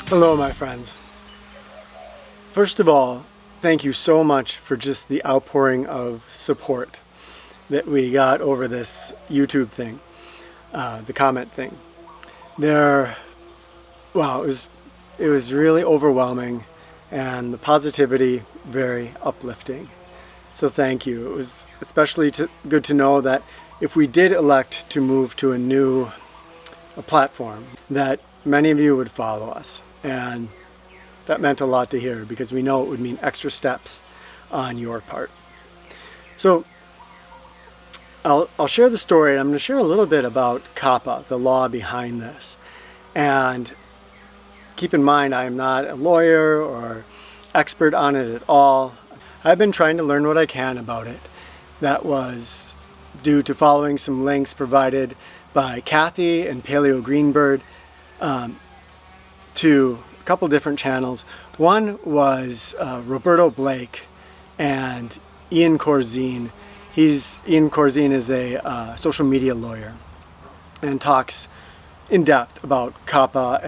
Hello, my friends. First of all, thank you so much for just the outpouring of support that we got over this YouTube thing, the comment thing. Wow, it was really overwhelming, and the positivity very uplifting. So thank you. It was especially good to know that if we did elect to move to a platform, that many of you would follow us. And that meant a lot to hear, because we know it would mean extra steps on your part. So I'll share the story, and I'm going to share a little bit about COPPA, the law behind this. And keep in mind, I am not a lawyer or expert on it at all. I've been trying to learn what I can about it. That was due to following some links provided by Kathy and Paleo Greenbird to a couple different channels. One was Roberto Blake and Ian Corzine. Ian Corzine is a social media lawyer and talks in depth about COPPA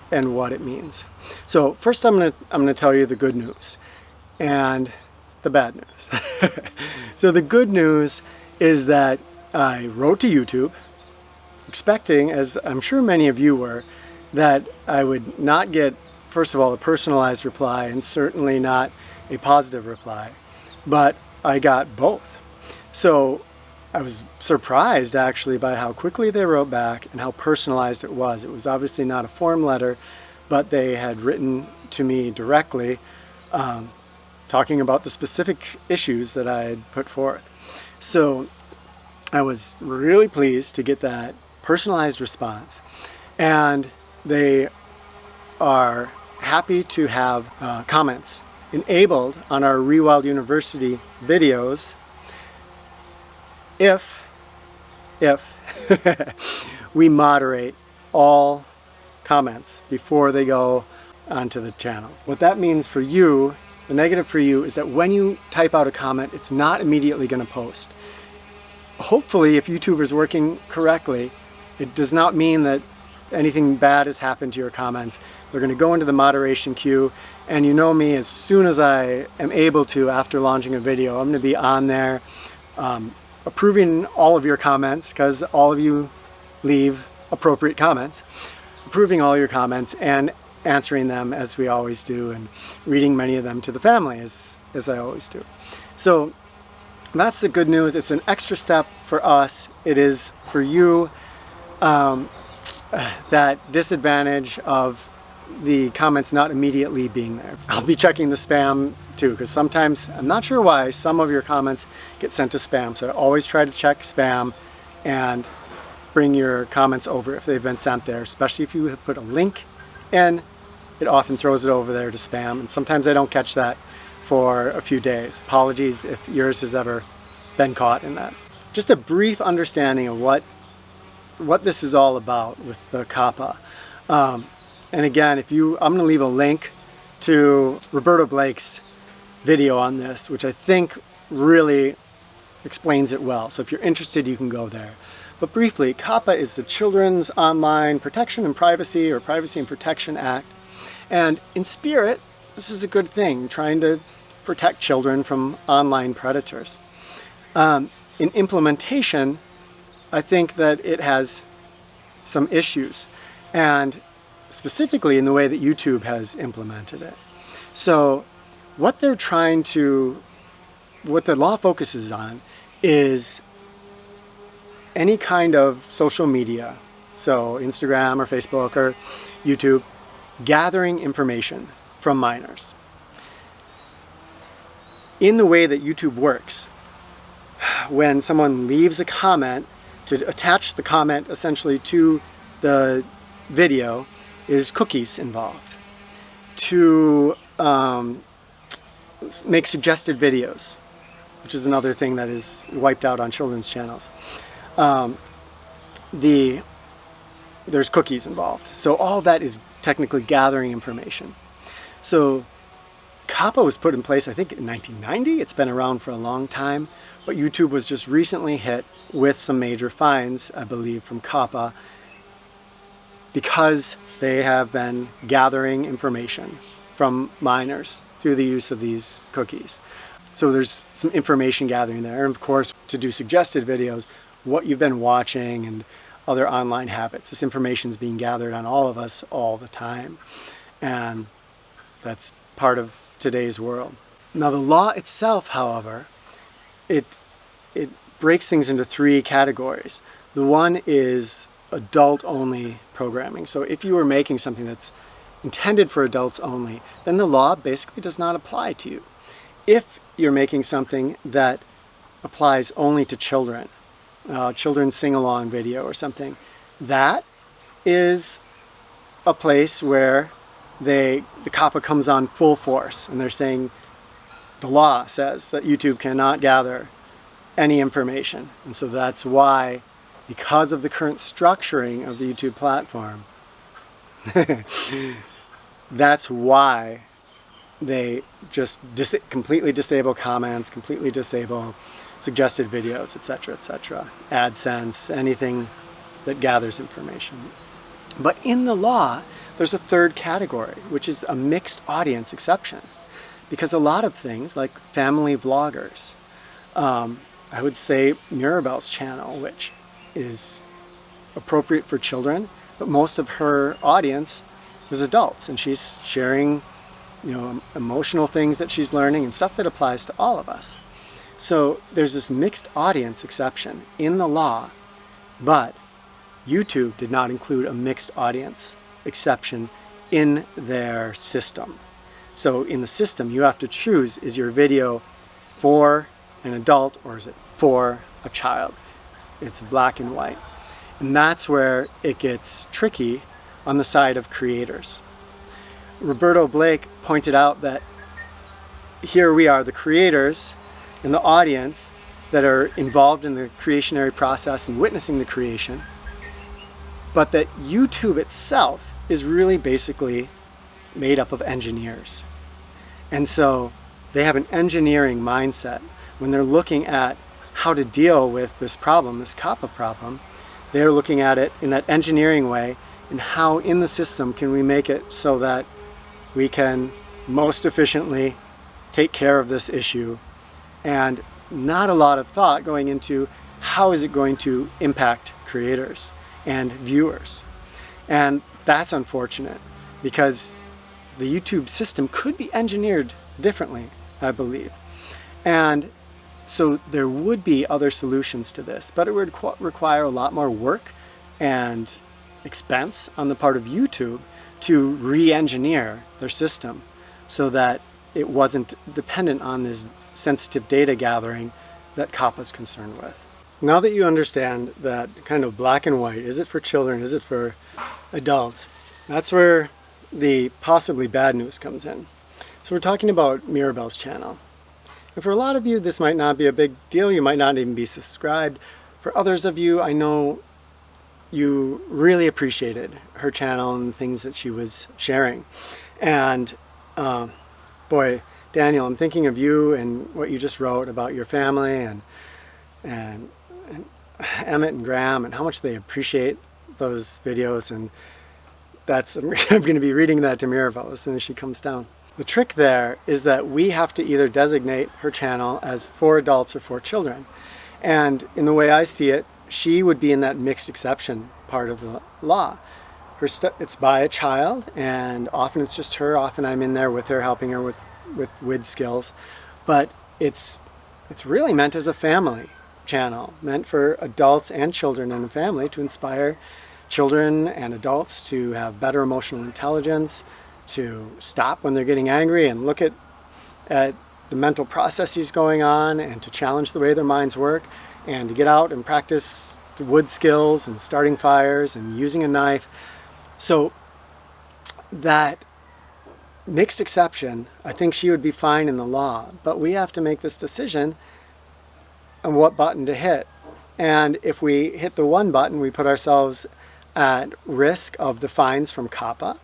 and what it means. So first I'm gonna tell you the good news and the bad news. So the good news is that I wrote to YouTube expecting, as I'm sure many of you were, that I would not get, first of all, a personalized reply and certainly not a positive reply, but I got both. So I was surprised actually by how quickly they wrote back and how personalized it was. It was obviously not a form letter, but they had written to me directly talking about the specific issues that I had put forth. So I was really pleased to get that personalized response, and they are happy to have comments enabled on our ReWild University videos if we moderate all comments before they go onto the channel. What that means for you, the negative for you, is that when you type out a comment, it's not immediately going to post. Hopefully, if YouTube is working correctly, it does not mean that anything bad has happened to your comments. They're going to go into the moderation queue, and you know me, as soon as I am able to, after launching a video, I'm going to be on there approving all of your comments, because all of you leave appropriate comments, approving all your comments and answering them as we always do, and reading many of them to the family as I always do. So that's the good news. It's an extra step for us. It is for you. That disadvantage of the comments not immediately being there. I'll be checking the spam too, because sometimes, I'm not sure why, some of your comments get sent to spam. So always try to check spam and bring your comments over if they've been sent there, especially if you have put a link in. It often throws it over there to spam, and sometimes I don't catch that for a few days. Apologies if yours has ever been caught in that. Just a brief understanding of what this is all about with the COPPA. And again, I'm going to leave a link to Roberto Blake's video on this, which I think really explains it well. So if you're interested, you can go there. But briefly, COPPA is the Children's Online Protection and Privacy, or Privacy and Protection Act. And in spirit, this is a good thing, trying to protect children from online predators. In implementation, I think that it has some issues, and specifically in the way that YouTube has implemented it. So what the law focuses on is any kind of social media, so Instagram or Facebook or YouTube, gathering information from minors. In the way that YouTube works, when someone leaves a comment, to attach the comment essentially to the video is cookies involved. To make suggested videos, which is another thing that is wiped out on children's channels. There's cookies involved. So all that is technically gathering information. So COPPA was put in place, I think, in 1990. It's been around for a long time, but YouTube was just recently hit with some major fines, I believe, from COPPA because they have been gathering information from minors through the use of these cookies. So there's some information gathering there. And of course, to do suggested videos, what you've been watching and other online habits. This information is being gathered on all of us all the time. And that's part of today's world. Now the law itself, however, it breaks things into three categories. The one is adult-only programming. So if you were making something that's intended for adults only, then the law basically does not apply to you. If you're making something that applies only to children, children's sing-along video or something, that is a place where the COPPA comes on full force, and they're saying the law says that YouTube cannot gather any information. And so that's why, because of the current structuring of the YouTube platform, that's why they just completely disable comments, completely disable suggested videos, etc., etc., AdSense, anything that gathers information. But in the law, there's a third category, which is a mixed audience exception. Because a lot of things, like family vloggers, I would say Mirabelle's channel, which is appropriate for children, but most of her audience was adults, and she's sharing, emotional things that she's learning and stuff that applies to all of us. So there's this mixed audience exception in the law, but YouTube did not include a mixed audience exception in their system. So in the system, you have to choose, is your video for an adult or is it for a child? It's black and white. And that's where it gets tricky on the side of creators. Roberto Blake pointed out that here we are, the creators and the audience that are involved in the creationary process and witnessing the creation, but that YouTube itself is really basically made up of engineers. And so they have an engineering mindset. When they're looking at how to deal with this problem, this COPPA problem, they're looking at it in that engineering way, and how in the system can we make it so that we can most efficiently take care of this issue, and not a lot of thought going into how is it going to impact creators and viewers. And that's unfortunate, because the YouTube system could be engineered differently, I believe. And so there would be other solutions to this, but it would require a lot more work and expense on the part of YouTube to re-engineer their system so that it wasn't dependent on this sensitive data gathering that COPPA is concerned with. Now that you understand that kind of black and white, is it for children, is it for adults, that's where the possibly bad news comes in. So we're talking about Mirabelle's channel. And for a lot of you, this might not be a big deal. You might not even be subscribed. For others of you, I know you really appreciated her channel and the things that she was sharing. And boy, Daniel, I'm thinking of you and what you just wrote about your family and Emmett and Graham and how much they appreciate those videos. And I'm going to be reading that to Mirabelle as soon as she comes down. The trick there is that we have to either designate her channel as for adults or for children. And in the way I see it, she would be in that mixed exception part of the law. It's by a child, and often it's just her. Often I'm in there with her, helping her with WID skills. But it's really meant as a family channel, meant for adults and children in a family, to inspire children and adults to have better emotional intelligence, to stop when they're getting angry and look at the mental processes going on, and to challenge the way their minds work, and to get out and practice the wood skills and starting fires and using a knife. So that mixed exception, I think she would be fine in the law, but we have to make this decision on what button to hit. And if we hit the one button, we put ourselves at risk of the fines from COPPA.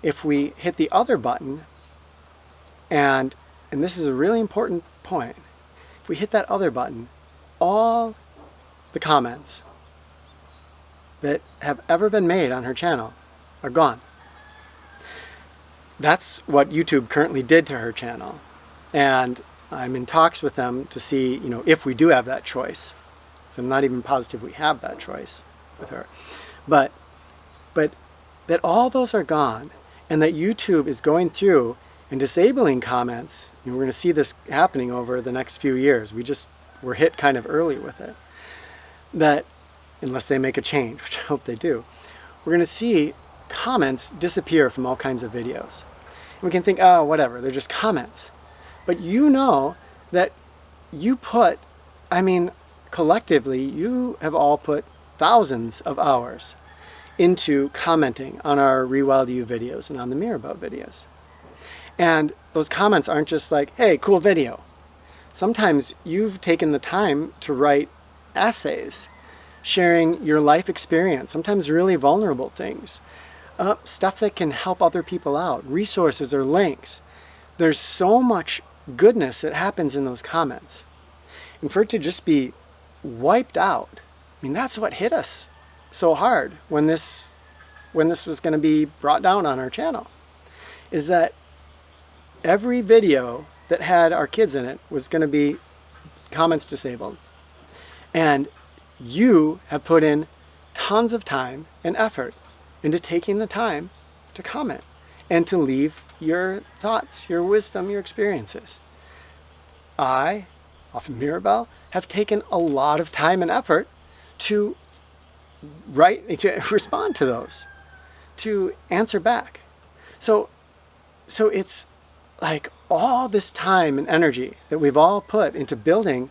If we hit the other button, and this is a really important point, if we hit that other button, all the comments that have ever been made on her channel are gone. That's what YouTube currently did to her channel. And I'm in talks with them to see, if we do have that choice. So I'm not even positive we have that choice with her. But that all those are gone, and that YouTube is going through and disabling comments. We're going to see this happening over the next few years. We're hit kind of early with it. That, unless they make a change, which I hope they do, we're going to see comments disappear from all kinds of videos. And we can think, oh, whatever, they're just comments. But that you put, collectively, you have all put thousands of hours into commenting on our ReWild U videos and on the Mirabout videos. And those comments aren't just like, hey, cool video. Sometimes you've taken the time to write essays, sharing your life experience, sometimes really vulnerable things, stuff that can help other people out, resources or links. There's so much goodness that happens in those comments. And for it to just be wiped out, that's what hit us so hard when this was going to be brought down on our channel, is that every video that had our kids in it was going to be comments disabled. And you have put in tons of time and effort into taking the time to comment and to leave your thoughts, your wisdom, your experiences. I, often Mirabelle, have taken a lot of time and effort to respond to those, to answer back. So it's like all this time and energy that we've all put into building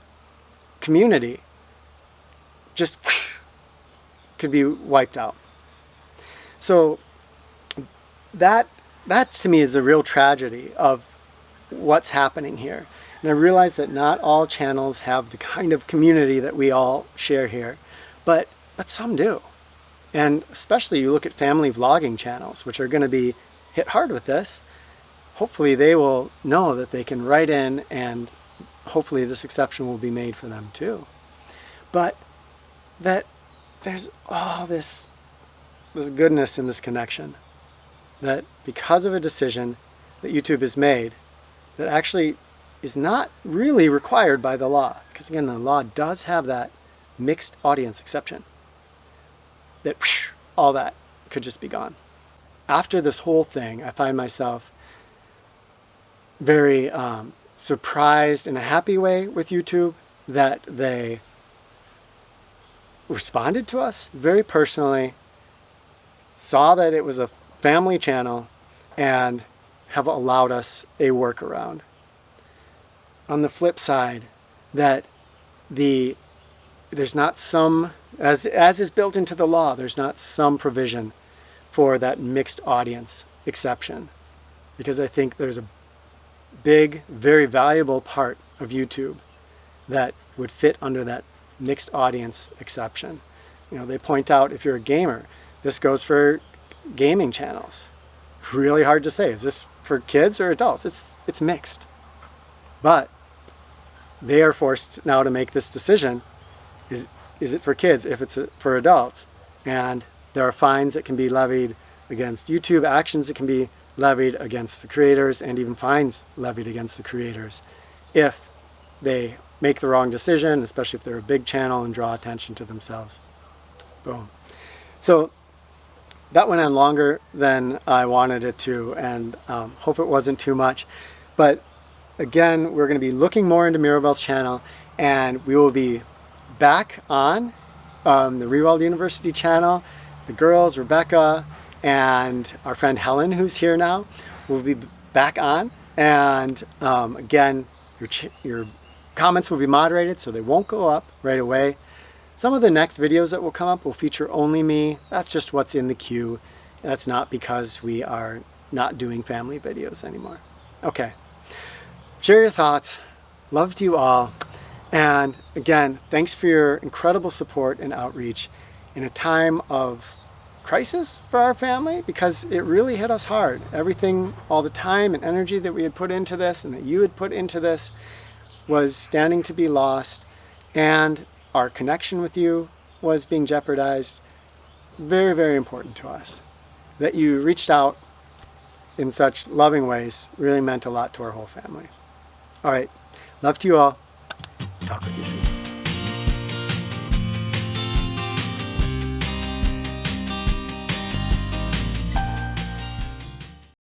community just could be wiped out. So that to me is the real tragedy of what's happening here. And I realize that not all channels have the kind of community that we all share here, but some do. And especially you look at family vlogging channels, which are going to be hit hard with this. Hopefully they will know that they can write in, and hopefully this exception will be made for them too. But that there's all this goodness in this connection, that because of a decision that YouTube has made that actually is not really required by the law, because again, the law does have that mixed audience exception, that all that could just be gone. After this whole thing, I find myself very surprised in a happy way with YouTube that they responded to us very personally, saw that it was a family channel, and have allowed us a workaround. On the flip side, that there's not some, as is built into the law, there's not some provision for that mixed audience exception, because I think there's a big, very valuable part of YouTube that would fit under that mixed audience exception. They point out, if you're a gamer, this goes for gaming channels. Really hard to say, is this for kids or adults? It's mixed. But they are forced now to make this decision. Is it for kids if it's for adults? And there are fines that can be levied against YouTube, actions that can be levied against the creators, and even fines levied against the creators if they make the wrong decision, especially if they're a big channel and draw attention to themselves. Boom. So that went on longer than I wanted it to, and hope it wasn't too much. But again, we're going to be looking more into Mirabelle's channel, and we will be back on the ReWild University channel. The girls, Rebecca, and our friend Helen, who's here now, will be back on. And again, your comments will be moderated, so they won't go up right away. Some of the next videos that will come up will feature only me. That's just what's in the queue. That's not because we are not doing family videos anymore. Okay. Share your thoughts. Love to you all. And again, thanks for your incredible support and outreach in a time of crisis for our family, because it really hit us hard. Everything, all the time and energy that we had put into this and that you had put into this was standing to be lost, and our connection with you was being jeopardized. very, very important to us. That you reached out in such loving ways really meant a lot to our whole family. All right, love to you all. Talk with you soon.